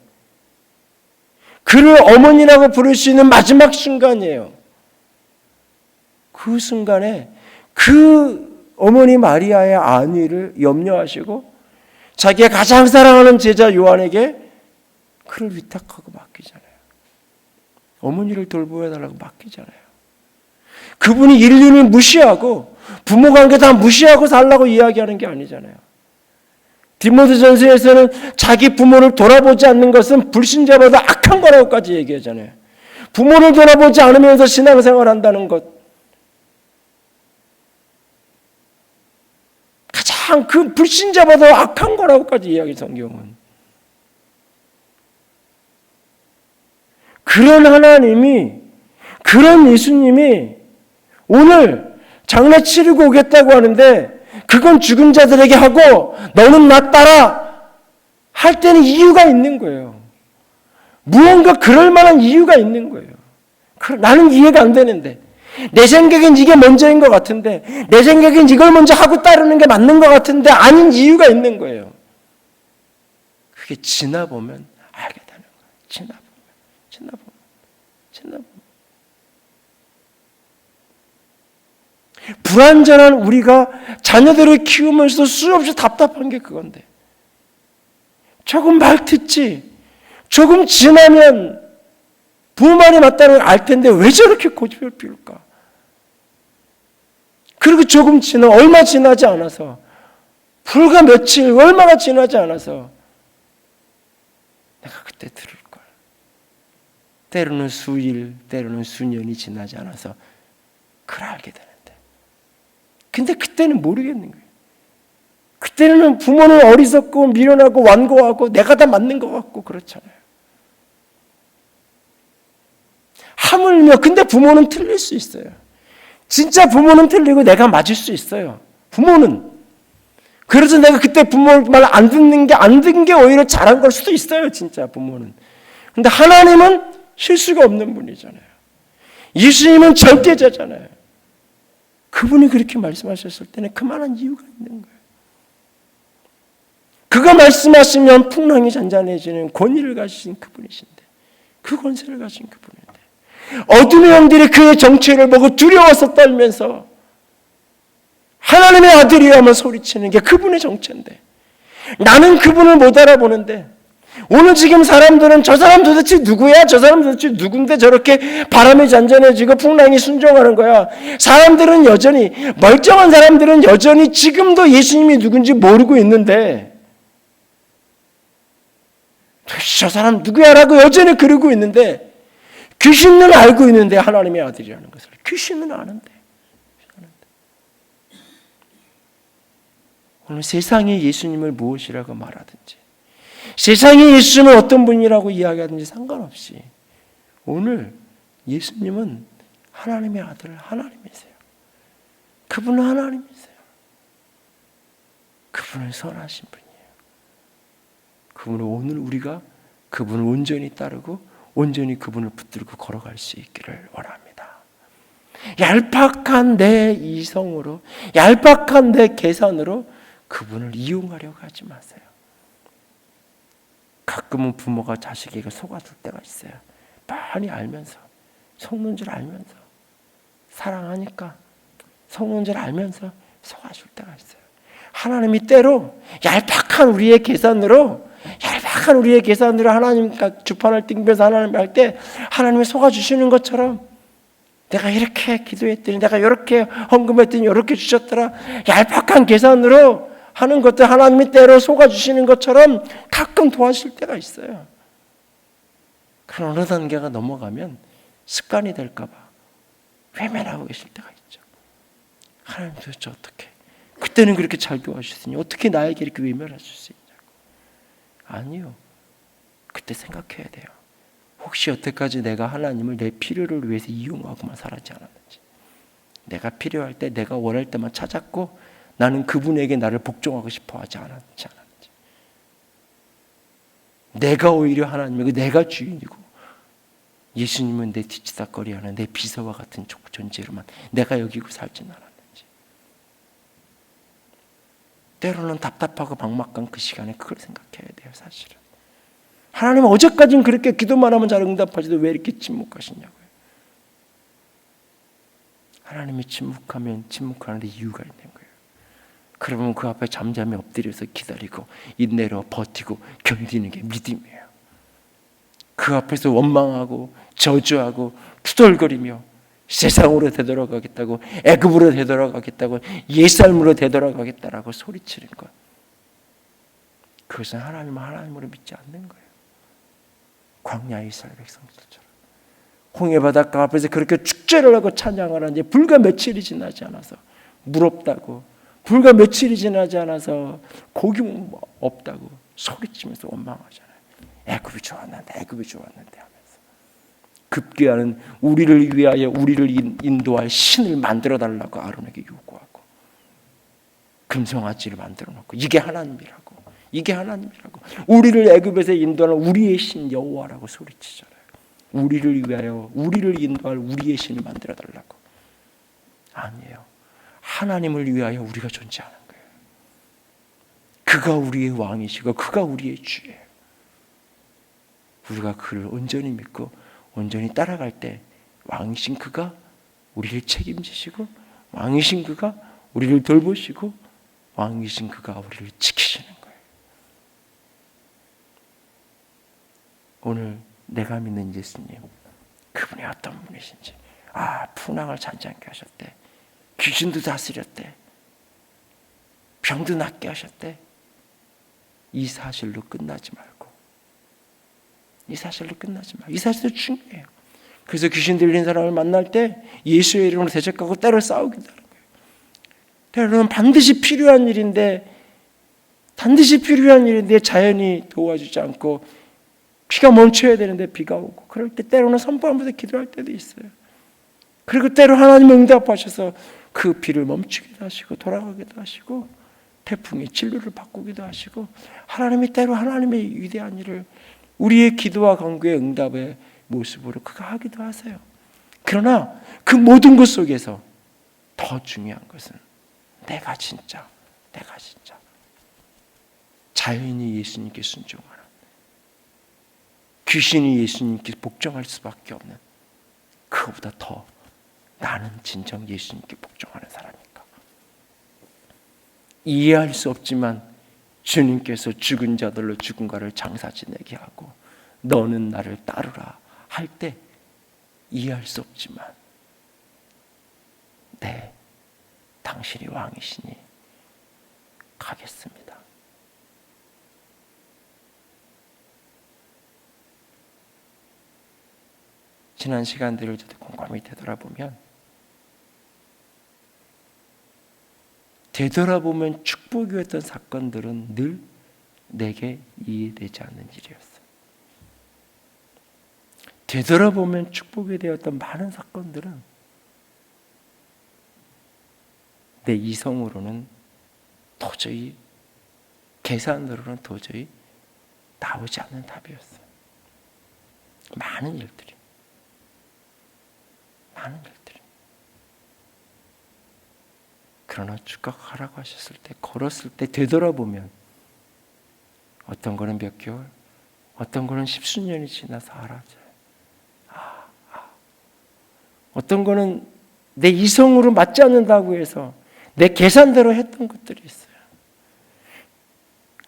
그를 어머니라고 부를 수 있는 마지막 순간이에요. 그 순간에 그 어머니 마리아의 안위를 염려하시고 자기가 가장 사랑하는 제자 요한에게 그를 위탁하고 맡기잖아요. 어머니를 돌보아달라고 맡기잖아요. 그분이 인륜을 무시하고 부모 관계 다 무시하고 살라고 이야기하는 게 아니잖아요. 디모데전서에서는 자기 부모를 돌아보지 않는 것은 불신자보다 악한 거라고까지 얘기하잖아요. 부모를 돌아보지 않으면서 신앙생활 한다는 것, 가장 그 불신자보다 악한 거라고까지 이야기해요. 성경은. 그런 하나님이, 그런 예수님이 오늘 장례 치르고 오겠다고 하는데 그건 죽은 자들에게 하고 너는 나 따라 할 때는 이유가 있는 거예요. 무언가 그럴 만한 이유가 있는 거예요. 나는 이해가 안 되는데, 내 생각엔 이게 먼저인 것 같은데, 내 생각엔 이걸 먼저 하고 따르는 게 맞는 것 같은데 아닌 이유가 있는 거예요. 그게 지나보면 알게 되는 거예요. 지나보면. 불완전한 우리가 자녀들을 키우면서 수없이 답답한 게 그건데, 조금 말 듣지, 조금 지나면 부모 말이 맞다는 걸 알 텐데 왜 저렇게 고집을 피울까? 그리고 조금 얼마 지나지 않아서, 불과 며칠, 얼마나 지나지 않아서 내가 그때 들을 걸. 때로는 수일, 때로는 수년이 지나지 않아서 그걸 알게 되는데, 근데 그때는 모르겠는 거예요. 그때는 부모는 어리석고 미련하고 완고하고 내가 다 맞는 것 같고 그렇잖아요. 하물며 근데 부모는 틀릴 수 있어요. 진짜 부모는 틀리고 내가 맞을 수 있어요. 부모는. 그래서 내가 그때 부모 말 안 듣는 게 오히려 잘한 걸 수도 있어요. 진짜 부모는. 근데 하나님은 실수가 없는 분이잖아요. 예수님은 절대자잖아요. 그분이 그렇게 말씀하셨을 때는 그만한 이유가 있는 거예요. 그가 말씀하시면 풍랑이 잔잔해지는 권위를 가지신 그분이신데, 그 권세를 가진 그분인데, 어둠의 영들이 그의 정체를 보고 두려워서 떨면서 하나님의 아들이여 하며 소리치는 게 그분의 정체인데, 나는 그분을 못 알아보는데, 오늘 지금 사람들은 저 사람 도대체 누구야? 저 사람 도대체 누군데 저렇게 바람이 잔잔해지고 풍랑이 순종하는 거야? 사람들은 여전히, 멀쩡한 사람들은 여전히 지금도 예수님이 누군지 모르고 있는데, 저 사람 누구야? 라고 여전히 그러고 있는데, 귀신은 알고 있는데 하나님의 아들이라는 것을. 귀신은 아는데. 오늘 세상이 예수님을 무엇이라고 말하든지, 세상이 예수님을 어떤 분이라고 이야기하든지 상관없이 오늘 예수님은 하나님의 아들, 하나님이세요. 그분은 하나님이세요. 그분은 선하신 분이에요. 그분은 오늘 우리가 그분을 온전히 따르고 온전히 그분을 붙들고 걸어갈 수 있기를 원합니다. 얄팍한 내 이성으로, 얄팍한 내 계산으로 그분을 이용하려고 하지 마세요. 가끔은 부모가 자식에게 속아줄 때가 있어요. 많이 알면서, 속는 줄 알면서, 사랑하니까 속는 줄 알면서 속아줄 때가 있어요. 하나님이 때로 얄팍한 우리의 계산으로 하나님 주판을 띵벼서 하나님 할 때 하나님이 속아주시는 것처럼, 내가 이렇게 기도했더니, 내가 이렇게 헌금했더니 이렇게 주셨더라, 얄팍한 계산으로 하는 것들 하나님이 때로 속아주시는 것처럼 가끔 도와주실 때가 있어요. 그런 어느 단계가 넘어가면 습관이 될까 봐 외면하고 계실 때가 있죠. 하나님 도대체 어떻게 그때는 그렇게 잘 도와주시더니 어떻게 나에게 이렇게 외면하실 수 있냐고. 아니요. 그때 생각해야 돼요. 혹시 여태까지 내가 하나님을 내 필요를 위해서 이용하고만 살았지 않았는지, 내가 필요할 때 내가 원할 때만 찾았고 나는 그분에게 나를 복종하고 싶어 하지 않았지. 내가 오히려 하나님이고 내가 주인이고 예수님은 내 뒤치다거리하는 내 비서와 같은 존재로만 내가 여기고 살지는 않았는지. 때로는 답답하고 막막한 그 시간에 그걸 생각해야 돼요. 사실은 하나님은 어제까지는 그렇게 기도만 하면 잘 응답하시도 왜 이렇게 침묵하시냐고요. 하나님이 침묵하면 침묵하는데 이유가 있는 거예요. 그러면 그 앞에 잠잠히 엎드려서 기다리고 인내로 버티고 견디는 게 믿음이에요. 그 앞에서 원망하고 저주하고 투덜거리며 세상으로 되돌아가겠다고, 애굽으로 되돌아가겠다고, 옛삶으로 되돌아가겠다라고 소리치는 것, 그것은 하나님을 하나님으로 믿지 않는 거예요. 광야의 이스라엘 백성들처럼 홍해 바닷가 앞에서 그렇게 축제를 하고 찬양을 하는데 불과 며칠이 지나지 않아서 무럽다고, 불과 며칠이 지나지 않아서 고기 없다고 소리치면서 원망하잖아요. 애굽이 좋았는데 하면서 급기야는 우리를 위하여 우리를 인도할 신을 만들어 달라고 아론에게 요구하고 금송아지를 만들어 놓고 이게 하나님이라고 우리를 애굽에서 인도하는 우리의 신 여호와라고 소리치잖아요. 우리를 위하여 우리를 인도할 우리의 신을 만들어 달라고. 아니에요. 하나님을 위하여 우리가 존재하는 거예요. 그가 우리의 왕이시고 그가 우리의 주예요. 우리가 그를 온전히 믿고 온전히 따라갈 때 왕이신 그가 우리를 책임지시고 왕이신 그가 우리를 돌보시고 왕이신 그가 우리를 지키시는 거예요. 오늘 내가 믿는 예수님, 그분이 어떤 분이신지, 풍랑을 잔잔케 하셨대, 귀신도 다스렸대, 병도 낫게 하셨대, 이 사실로 끝나지 말고, 이 사실도 중요해요. 그래서 귀신 들린 사람을 만날 때 예수의 이름으로 대적하고 때로 싸우기도 하는 거예요. 때로는 반드시 필요한 일인데 자연이 도와주지 않고 비가 멈춰야 되는데 비가 오고, 그럴 때 때로는 선포하면서 기도할 때도 있어요. 그리고 때로 하나님은 응답하셔서 그 비를 멈추기도 하시고 돌아가기도 하시고 태풍의 진로를 바꾸기도 하시고, 하나님이 때로 하나님의 위대한 일을 우리의 기도와 간구의 응답의 모습으로 그가 하기도 하세요. 그러나 그 모든 것 속에서 더 중요한 것은 내가 진짜 자연이 예수님께 순종하는, 귀신이 예수님께 복종할 수밖에 없는, 그거보다 더 나는 진정 예수님께 복종하는 사람인가. 이해할 수 없지만 주님께서 죽은 자들로 죽은가를 장사 지내게 하고 너는 나를 따르라 할 때 이해할 수 없지만 네, 당신이 왕이시니 가겠습니다. 지난 시간들을 저도 곰곰이 되돌아보면 축복이었던 사건들은 늘 내게 이해되지 않는 일이었어요. 되돌아보면 축복이 되었던 많은 사건들은 내 이성으로는 도저히, 계산으로는 도저히 나오지 않는 답이었어요. 많은 일들이. 그러나 축복하라고 하셨을 때, 걸었을 때 되돌아보면 어떤 거는 몇 개월, 어떤 거는 십수년이 지나서 사라져요. 어떤 거는 내 이성으로 맞지 않는다고 해서 내 계산대로 했던 것들이 있어요.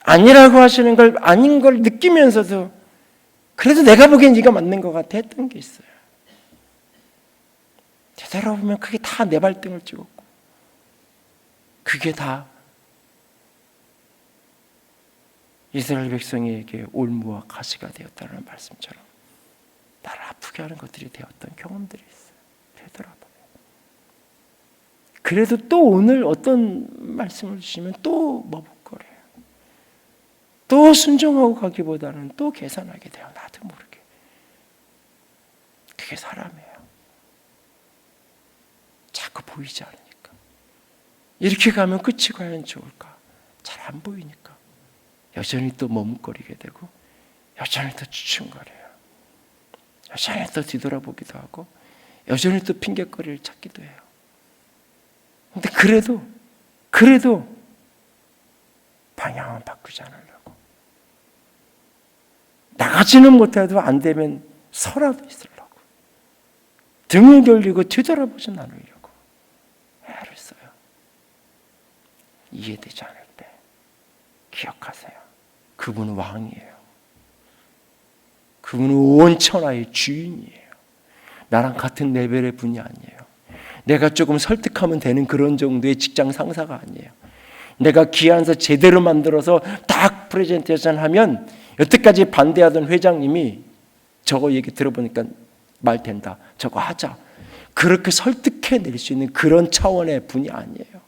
아니라고 하시는 걸 아닌 걸 느끼면서도 그래도 내가 보기엔 네가 맞는 것 같아 했던 게 있어요. 되돌아보면 그게 다 내 발등을 찍었고 그게 다 이스라엘 백성에게 올무와 가시가 되었다는 말씀처럼 나를 아프게 하는 것들이 되었던 경험들이 있어요. 되돌아보면 그래도 또 오늘 어떤 말씀을 주시면 또 머뭇거려요. 또 순종하고 가기보다는 또 계산하게 돼요. 나도 모르게. 그게 사람이에요. 자꾸 보이지 않으니까. 이렇게 가면 끝이 과연 좋을까? 잘 안 보이니까 여전히 또 머뭇거리게 되고 여전히 또 주춤거려요. 여전히 또 뒤돌아보기도 하고 여전히 또 핑계거리를 찾기도 해요. 근데 그래도 방향은 바꾸지 않으려고. 나가지는 못해도 안 되면 서라도 있으려고. 등을 돌리고 뒤돌아보지 않으려고 애를 써요. 이해되지 않을 때 기억하세요. 그분은 왕이에요. 그분은 온 천하의 주인이에요. 나랑 같은 레벨의 분이 아니에요. 내가 조금 설득하면 되는 그런 정도의 직장 상사가 아니에요. 내가 기안서 제대로 만들어서 딱 프레젠테이션 하면 여태까지 반대하던 회장님이 저거 얘기 들어보니까 말 된다. 저거 하자. 그렇게 설득해낼 수 있는 그런 차원의 분이 아니에요.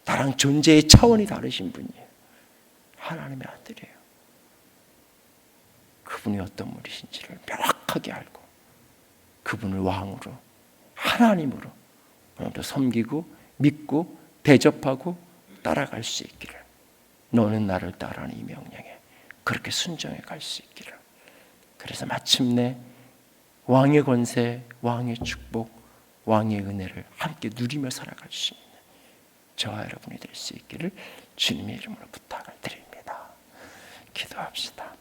나랑 존재의 차원이 다르신 분이에요. 하나님의 아들이에요. 그분이 어떤 분이신지를 명확하게 알고 그분을 왕으로 하나님으로 오늘도 섬기고 믿고 대접하고 따라갈 수 있기를, 너는 나를 따라하는 이 명령에 그렇게 순종해 갈 수 있기를, 그래서 마침내 왕의 권세, 왕의 축복, 왕의 은혜를 함께 누리며 살아갈 수 있는 저와 여러분이 될 수 있기를 주님의 이름으로 부탁을 드립니다. 기도합시다.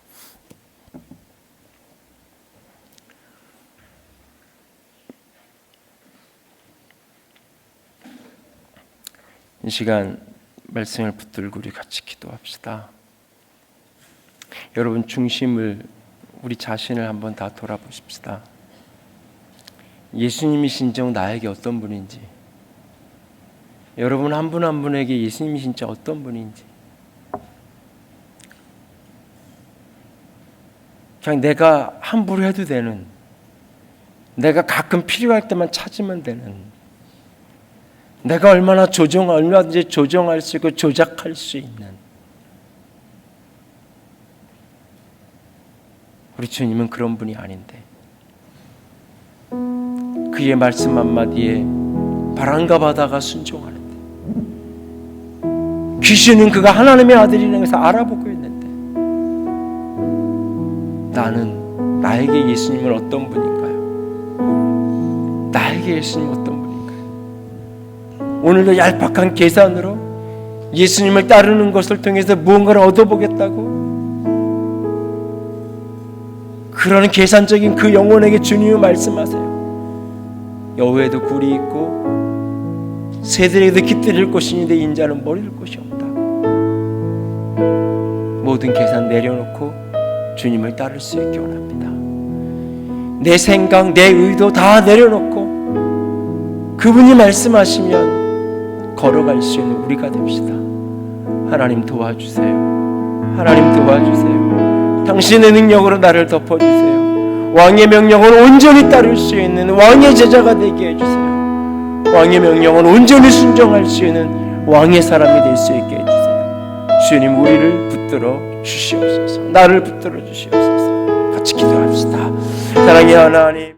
이 시간 말씀을 붙들고 우리 같이 기도합시다. 여러분 중심을, 우리 자신을 한번 다 돌아보십시다. 예수님이 진정 나에게 어떤 분인지, 여러분 한 분 한 분에게 예수님이 진짜 어떤 분인지, 그냥 내가 함부로 해도 되는, 내가 가끔 필요할 때만 찾으면 되는, 내가 얼마든지 조정할 수 있고 조작할 수 있는 우리 주님은 그런 분이 아닌데, 그의 말씀 한마디에 바람과 바다가 순종하는데, 귀신은 그가 하나님의 아들이라는 것을 알아보고 있는데, 나는 나에게 예수님은 어떤 분인가요? 나에게 예수님 어떤 분인가요? 오늘도 얄팍한 계산으로 예수님을 따르는 것을 통해서 무언가를 얻어보겠다고, 그러는 계산적인 그 영혼에게 주님이 말씀하세요. 여호와도 굴이 있고 새들에게도 깃들일 곳이니 내 인자는 머리를 곳이 없다. 모든 계산 내려놓고 주님을 따를 수 있게 원합니다. 내 생각, 내 의도 다 내려놓고 그분이 말씀하시면 걸어갈 수 있는 우리가 됩시다. 하나님 도와주세요. 하나님 도와주세요. 당신의 능력으로 나를 덮어주세요. 왕의 명령을 온전히 따를 수 있는 왕의 제자가 되게 해주세요. 왕의 명령을 온전히 순종할 수 있는 왕의 사람이 될 수 있게 해주세요. 주님, 우리를 붙들어 주시옵소서. 나를 붙들어 주시옵소서. 같이 기도합시다. 사랑의 하나님,